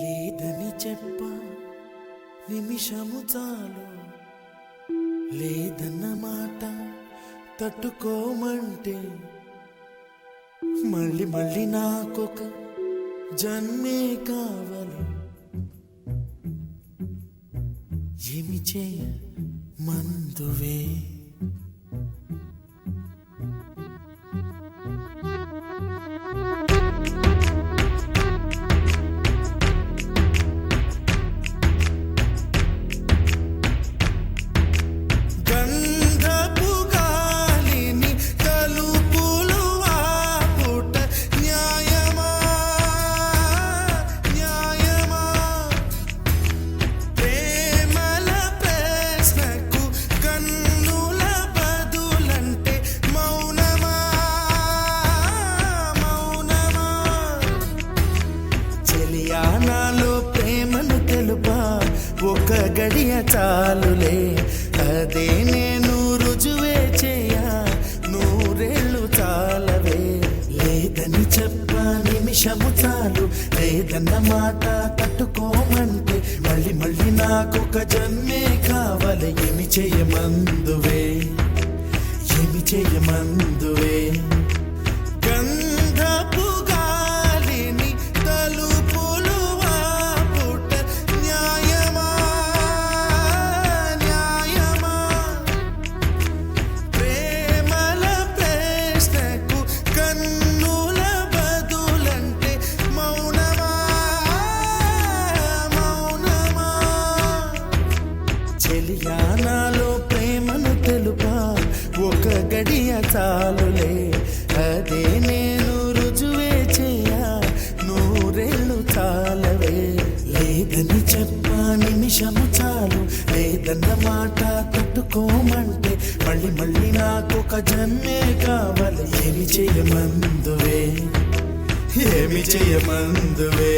లేదని చెప్ప నిమిషము చాలు, లేదన్న మాట తట్టుకోమంటే మళ్ళీ మళ్ళీ నాకొక జన్మే కావాలి. ఏమి చేయ మందువే నాలో ప్రేమను తెలుపా ఒక గడియ చాలులే, అదే నేను రుజువే చేయ నూరేళ్ళు చాలవే. లేదని చెప్ప నిమిషము చాలు, లేదన్న మాట తట్టుకోమంటే మళ్ళీ మళ్ళీ నాకొక జన్మే కావాలి. ఏమి చేయమందువే, ఏమి చేయమందువే. గంధపు గాలిని తలుపులు ఆపుట న్యాయమా న్యాయమా, ప్రేమల ప్రశ్నకు కన్నుల బదులంటే మౌనమా మౌనమా. చెలియా నాలో ప్రేమను తెలుపా ఒక గడియ చాలులే, అదే నేను రుజువే చేయ నూరేళ్ళు చాలవే. లేదని చెప్ప నిమిషము చాలు, లేదన్న మాట తట్టుకోమంటే మళ్ళీ మళ్ళీ నాకొక జన్మే కావాలి. ఏమి చేయమందువే, ఏమి చేయమందువే.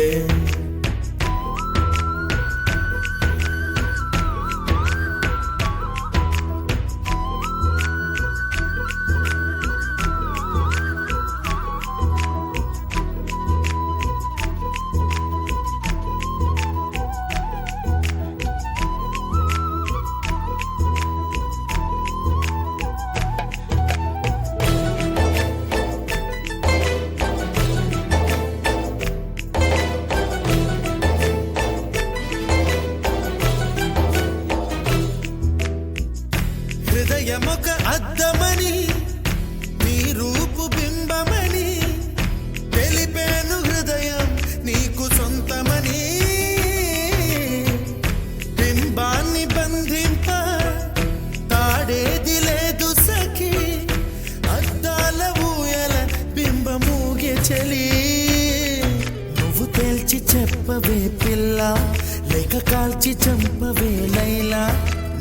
హృదయమొక అద్దమని నీ రూపు బింబమని తెలిపేను, హృదయం నీకు సొంతమని. బింబాన్ని బంధింప తాడేది లేదు సఖి, అద్దాల ఊయల బింబమూగే చలి. నువ్వు తేల్చి చెప్పవే పిల్ల, లేక కాల్చి చంపవే లైలా.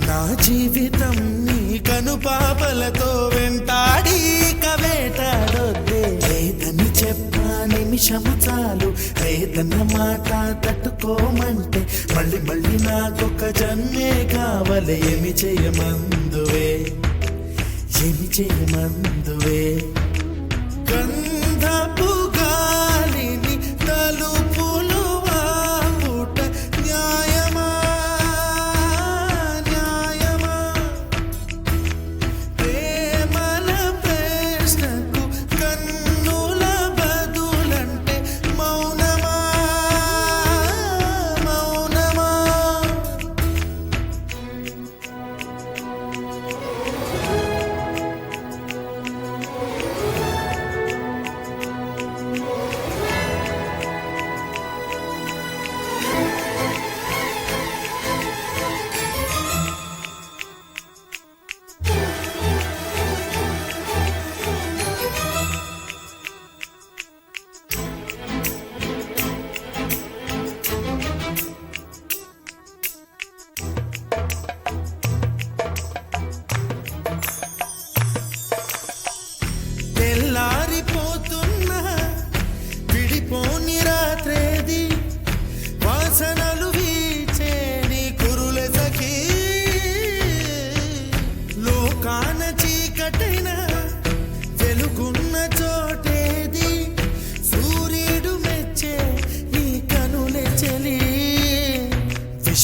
నా జీవితం నీ కనుపాపలతో వెంటాడి కవేటాడొద్దే. లేదని చెప్ప నిమిషము చాలు, లేదన్న మాట తట్టుకోమంటే మళ్ళీ మళ్ళీ నాకొక జన్మే కావాలి. ఏమి చేయమందువే, ఏమి చేయమందువే. గంధపు గాలిని తలుపులు ఆపుట న్యాయమా న్యాయమా, ప్రేమల ప్రశ్నకు కన్నుల బదులంటే మౌనమా మౌనమా.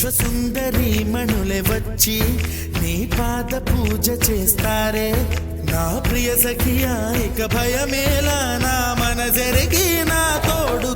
విశ్వసుందరి మణులే వచ్చి నీ పాద పూజ చేస్తారే నా ప్రియ సఖియా ఇక భయమేలా నా మనసెరిగి నా తోడు